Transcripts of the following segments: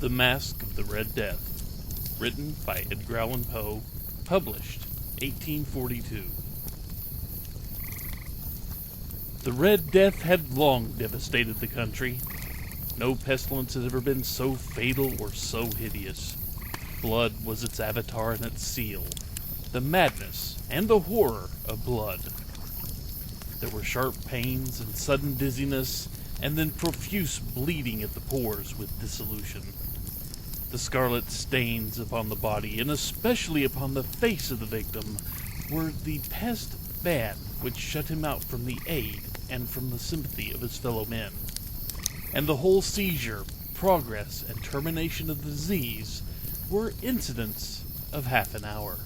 The Masque of the Red Death, written by Edgar Allan Poe, published 1842. The Red Death had long devastated the country. No pestilence had ever been so fatal or so hideous. Blood was its avatar and its seal, the madness and the horror of blood. There were sharp pains and sudden dizziness, and then profuse bleeding at the pores with dissolution. The scarlet stains upon the body, and especially upon the face of the victim, were the pest ban which shut him out from the aid and from the sympathy of his fellow men. And the whole seizure, progress, and termination of the disease were incidents of half an hour.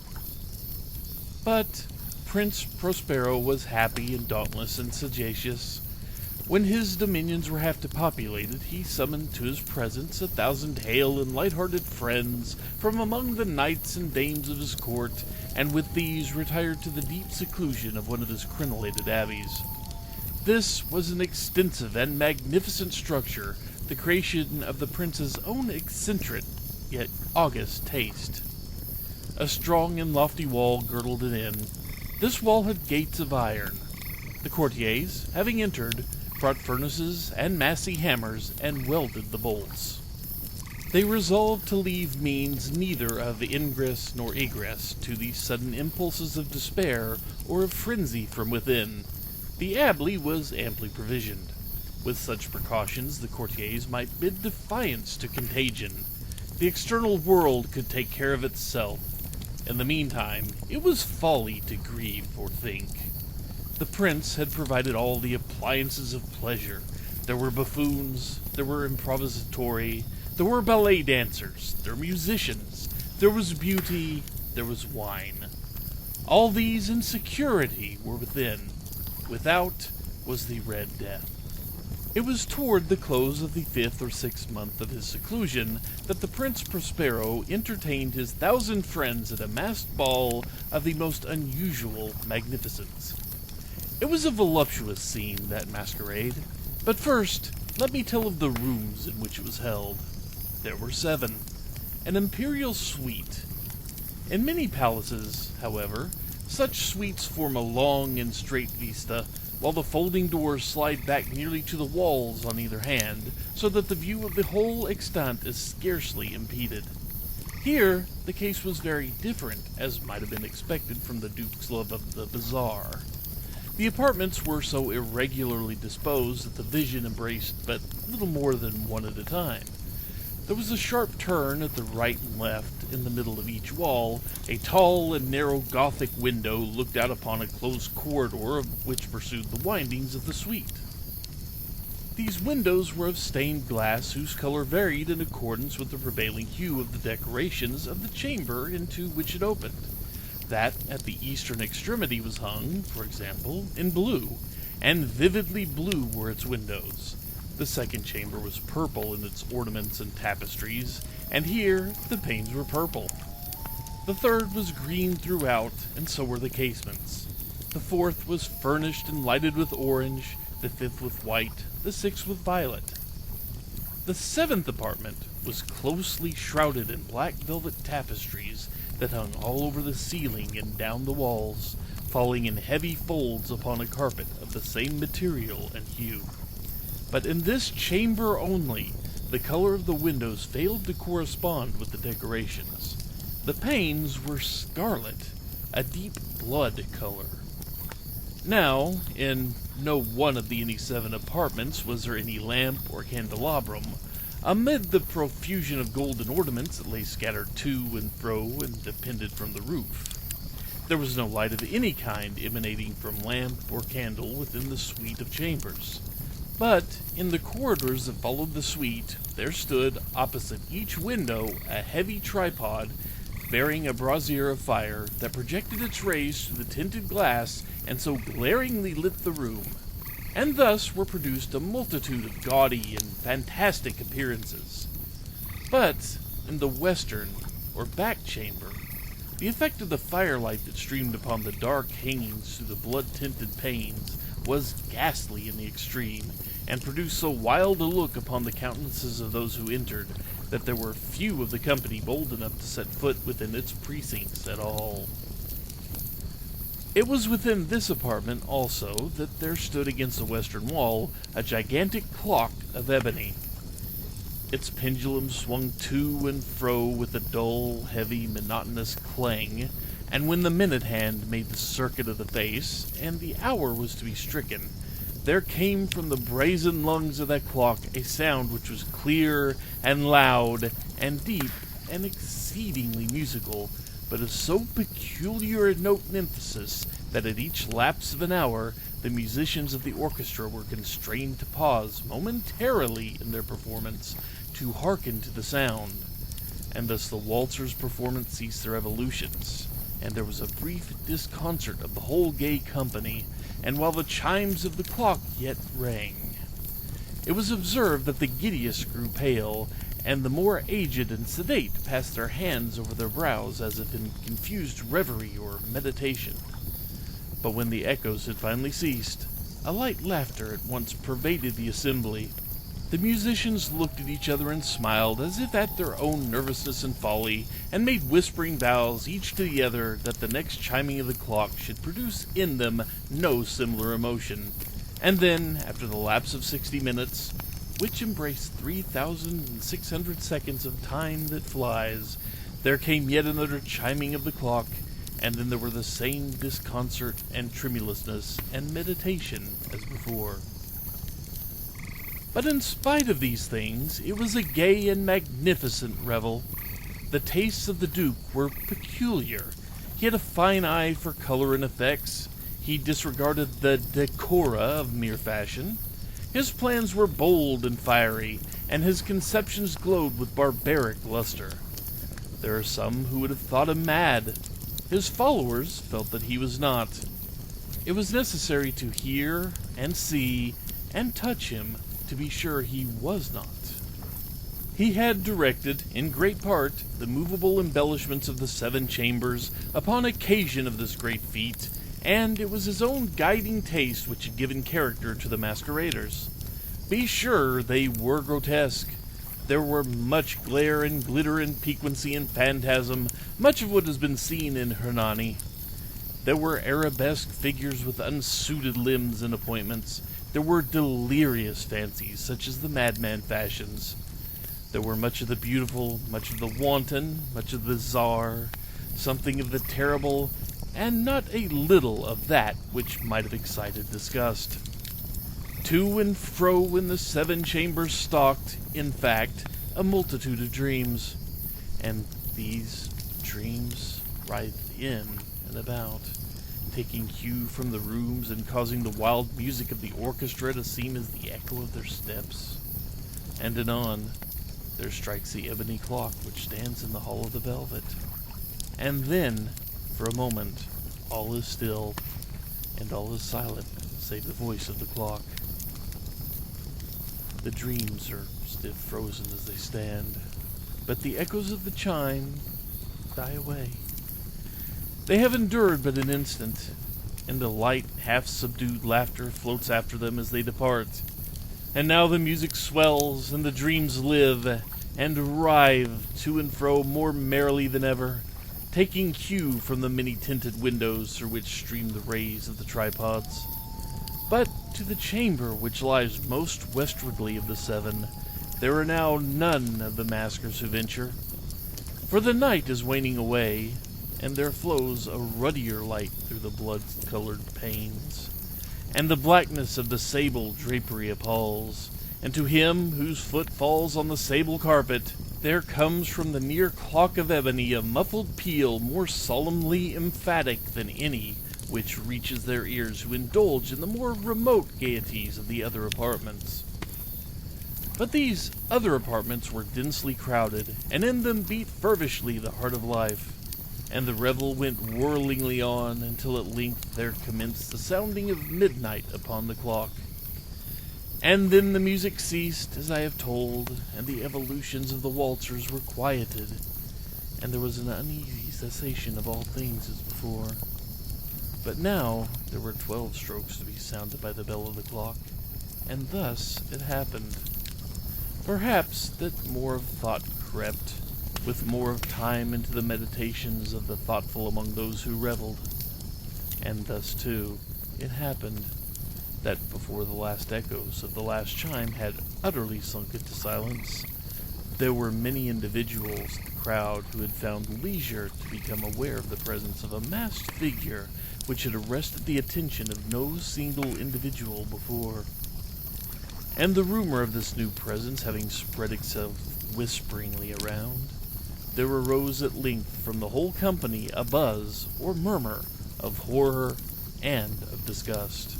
But Prince Prospero was happy and dauntless and sagacious. When his dominions were half depopulated, he summoned to his presence 1,000 hale and light-hearted friends from among the knights and dames of his court, and with these retired to the deep seclusion of one of his crenellated abbeys. This was an extensive and magnificent structure, the creation of the prince's own eccentric yet august taste. A strong and lofty wall girdled it in. This wall had gates of iron. The courtiers, having entered, brought furnaces and massy hammers and welded the bolts. They resolved to leave means neither of ingress nor egress to the sudden impulses of despair or of frenzy from within. The abbey was amply provisioned. With such precautions, the courtiers might bid defiance to contagion. The external world could take care of itself. In the meantime, it was folly to grieve or think. The prince had provided all the appliances of pleasure. There were buffoons, there were improvisatori, there were ballet dancers, there were musicians, there was beauty, there was wine. All these in security were within. Without was the Red Death. It was toward the close of the 5th or 6th month of his seclusion that the Prince Prospero entertained his 1,000 friends at a masked ball of the most unusual magnificence. It was a voluptuous scene, that masquerade. But first, let me tell of the rooms in which it was held. There were 7. An imperial suite. In many palaces, however, such suites form a long and straight vista, while the folding doors slide back nearly to the walls on either hand, so that the view of the whole extent is scarcely impeded. Here, the case was very different, as might have been expected from the Duke's love of the bizarre. The apartments were so irregularly disposed that the vision embraced but little more than one at a time. There was a sharp turn at the right and left, in the middle of each wall. A tall and narrow Gothic window looked out upon a closed corridor which pursued the windings of the suite. These windows were of stained glass whose color varied in accordance with the prevailing hue of the decorations of the chamber into which it opened. That at the eastern extremity was hung, for example, in blue, and vividly blue were its windows. The second chamber was purple in its ornaments and tapestries, and here the panes were purple. The third was green throughout, and so were the casements. The fourth was furnished and lighted with orange, the fifth with white, the sixth with violet. The 7th apartment was closely shrouded in black velvet tapestries that hung all over the ceiling and down the walls, falling in heavy folds upon a carpet of the same material and hue. But in this chamber only, the color of the windows failed to correspond with the decorations. The panes were scarlet, a deep blood color. Now, in no one of the any 7 apartments was there any lamp or candelabrum. Amid the profusion of golden ornaments that lay scattered to and fro and depended from the roof, there was no light of any kind emanating from lamp or candle within the suite of chambers. But in the corridors that followed the suite, there stood, opposite each window, a heavy tripod bearing a brazier of fire that projected its rays through the tinted glass and so glaringly lit the room. And thus were produced a multitude of gaudy and fantastic appearances. But in the western, or back chamber, the effect of the firelight that streamed upon the dark hangings through the blood-tinted panes was ghastly in the extreme, and produced so wild a look upon the countenances of those who entered, that there were few of the company bold enough to set foot within its precincts at all. It was within this apartment, also, that there stood against the western wall a gigantic clock of ebony. Its pendulum swung to and fro with a dull, heavy, monotonous clang, and when the minute hand made the circuit of the face, and the hour was to be stricken, there came from the brazen lungs of that clock a sound which was clear and loud and deep and exceedingly musical, but of so peculiar a note and emphasis that at each lapse of an hour the musicians of the orchestra were constrained to pause momentarily in their performance to hearken to the sound, and thus the waltzers' performance ceased their evolutions, and there was a brief disconcert of the whole gay company, and while the chimes of the clock yet rang, it was observed that the giddiest grew pale, and the more aged and sedate passed their hands over their brows as if in confused reverie or meditation. But when the echoes had finally ceased, a light laughter at once pervaded the assembly. The musicians looked at each other and smiled as if at their own nervousness and folly, and made whispering vows each to the other that the next chiming of the clock should produce in them no similar emotion. And then, after the lapse of 60 minutes, which embraced 3,600 seconds of time that flies, there came yet another chiming of the clock, and then there were the same disconcert and tremulousness and meditation as before. But in spite of these things, it was a gay and magnificent revel. The tastes of the Duke were peculiar. He had a fine eye for color and effects. He disregarded the decora of mere fashion. His plans were bold and fiery, and his conceptions glowed with barbaric luster. There are some who would have thought him mad. His followers felt that he was not. It was necessary to hear and see and touch him to be sure he was not. He had directed, in great part, the movable embellishments of the 7 chambers upon occasion of this great feat, and it was his own guiding taste which had given character to the masqueraders. Be sure they were grotesque. There were much glare and glitter and piquancy and phantasm, much of what has been seen in Hernani. There were arabesque figures with unsuited limbs and appointments. There were delirious fancies, such as the madman fashions. There were much of the beautiful, much of the wanton, much of the bizarre, something of the terrible, and not a little of that which might have excited disgust. To and fro in the 7 chambers stalked, in fact, a multitude of dreams, and these dreams writhed in and about, taking cue from the rooms and causing the wild music of the orchestra to seem as the echo of their steps. And anon, there strikes the ebony clock which stands in the hall of the velvet. And then, for a moment, all is still, and all is silent, save the voice of the clock. The dreams are stiff frozen as they stand, but the echoes of the chime die away. They have endured but an instant, and a light, half-subdued laughter floats after them as they depart. And now the music swells, and the dreams live, and writhe to and fro more merrily than ever, taking cue from the many-tinted windows through which stream the rays of the tripods. But to the chamber which lies most westwardly of the 7, there are now none of the maskers who venture, for the night is waning away, and there flows a ruddier light through the blood-colored panes, and the blackness of the sable drapery appalls, and to him whose foot falls on the sable carpet, there comes from the near clock of ebony a muffled peal more solemnly emphatic than any which reaches their ears who indulge in the more remote gaieties of the other apartments. But these other apartments were densely crowded, and in them beat fervishly the heart of life, and the revel went whirlingly on until at length there commenced the sounding of midnight upon the clock. And then the music ceased, as I have told, and the evolutions of the waltzers were quieted, and there was an uneasy cessation of all things as before. But now there were 12 strokes to be sounded by the bell of the clock, and thus it happened. Perhaps that more of thought crept, with more of time into the meditations of the thoughtful among those who reveled. And thus, too, it happened that before the last echoes of the last chime had utterly sunk into silence, there were many individuals in the crowd who had found leisure to become aware of the presence of a masked figure which had arrested the attention of no single individual before. And the rumor of this new presence having spread itself whisperingly around, there arose at length from the whole company a buzz or murmur of horror and of disgust.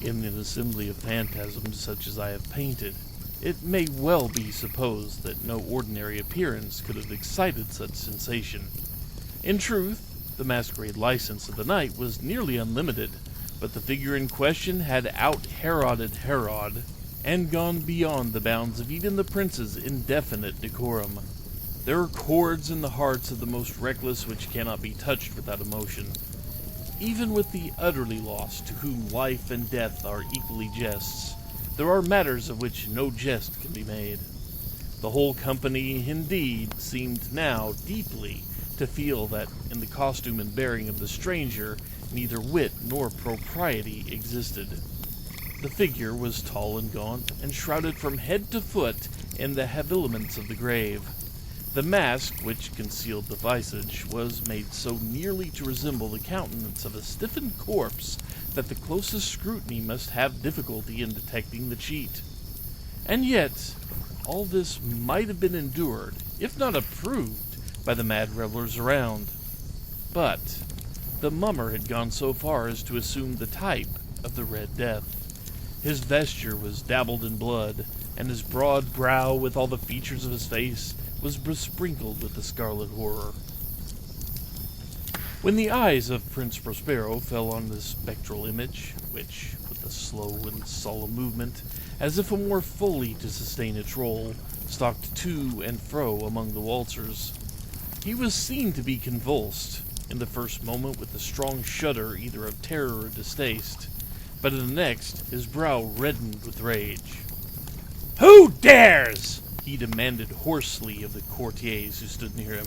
In an assembly of phantasms such as I have painted, it may well be supposed that no ordinary appearance could have excited such sensation. In truth, the masquerade license of the night was nearly unlimited, but the figure in question had out-Heroded Herod, and gone beyond the bounds of even the prince's indefinite decorum. There are chords in the hearts of the most reckless which cannot be touched without emotion. Even with the utterly lost, to whom life and death are equally jests, there are matters of which no jest can be made. The whole company, indeed, seemed now deeply to feel that in the costume and bearing of the stranger neither wit nor propriety existed. The figure was tall and gaunt, and shrouded from head to foot in the habiliments of the grave. The mask, which concealed the visage, was made so nearly to resemble the countenance of a stiffened corpse that the closest scrutiny must have difficulty in detecting the cheat. And yet, all this might have been endured, if not approved, by the mad revelers around. But the mummer had gone so far as to assume the type of the Red Death. His vesture was dabbled in blood, and his broad brow, with all the features of his face, was besprinkled with the scarlet horror. When the eyes of Prince Prospero fell on this spectral image, which, with a slow and solemn movement, as if more fully to sustain its role, stalked to and fro among the waltzers, he was seen to be convulsed, in the first moment with a strong shudder either of terror or distaste, but in the next his brow reddened with rage. "Who dares?" he demanded hoarsely of the courtiers who stood near him.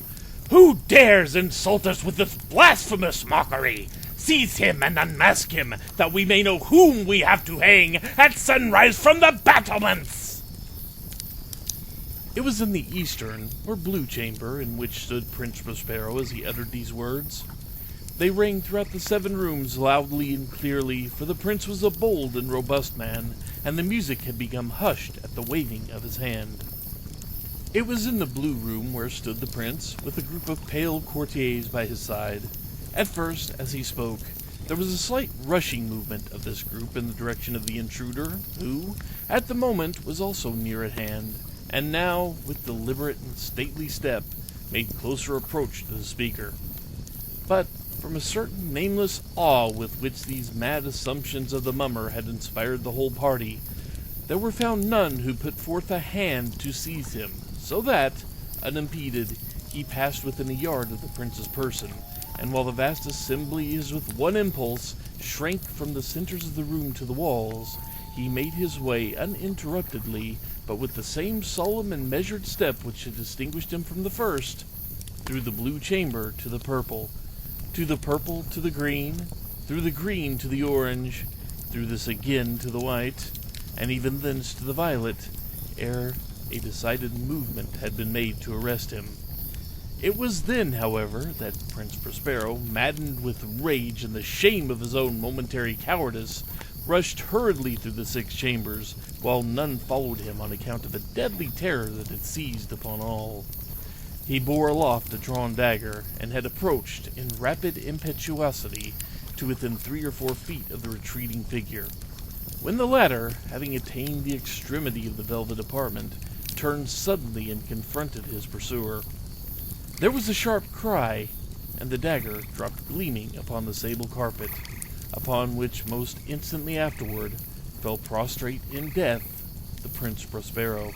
"Who dares insult us with this blasphemous mockery? Seize him and unmask him, that we may know whom we have to hang at sunrise from the battlements!" It was in the eastern, or blue chamber, in which stood Prince Prospero as he uttered these words. They rang throughout the 7 rooms loudly and clearly, for the prince was a bold and robust man, and the music had become hushed at the waving of his hand. It was in the blue room where stood the prince, with a group of pale courtiers by his side. At first, as he spoke, there was a slight rushing movement of this group in the direction of the intruder, who, at the moment, was also near at hand, and now, with deliberate and stately step, made closer approach to the speaker. But from a certain nameless awe with which these mad assumptions of the mummer had inspired the whole party, there were found none who put forth a hand to seize him, so that, unimpeded, he passed within a yard of the prince's person, and while the vast assembly, as with one impulse, shrank from the centers of the room to the walls, he made his way uninterruptedly, but with the same solemn and measured step which had distinguished him from the first, through the blue chamber to the purple to the green, through the green to the orange, through this again to the white, and even thence to the violet, ere a decided movement had been made to arrest him. It was then, however, that Prince Prospero, maddened with rage and the shame of his own momentary cowardice, rushed hurriedly through the 6 chambers, while none followed him on account of a deadly terror that had seized upon all. He bore aloft a drawn dagger, and had approached, in rapid impetuosity, to within 3 or 4 feet of the retreating figure, when the latter, having attained the extremity of the velvet apartment, turned suddenly and confronted his pursuer. There was a sharp cry, and the dagger dropped gleaming upon the sable carpet, upon which most instantly afterward fell prostrate in death the Prince Prospero.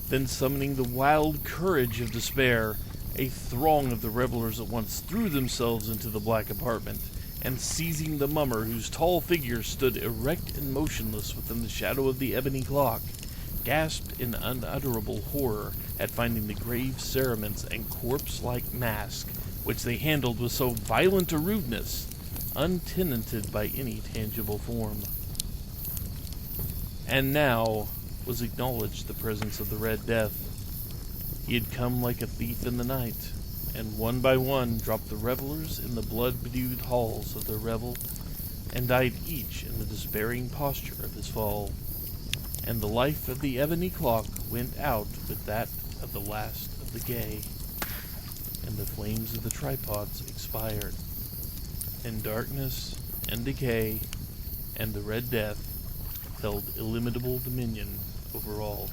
Then, summoning the wild courage of despair, a throng of the revelers at once threw themselves into the black apartment, and seizing the mummer, whose tall figure stood erect and motionless within the shadow of the ebony clock, gasped in unutterable horror at finding the grave cerements and corpse-like mask, which they handled with so violent a rudeness, untenanted by any tangible form. And now was acknowledged the presence of the Red Death. He had come like a thief in the night, and one by one dropped the revelers in the blood-bedewed halls of their revel, and died each in the despairing posture of his fall. And the life of the ebony clock went out with that of the last of the gay, and the flames of the tripods expired, and darkness and decay and the Red Death held illimitable dominion over all.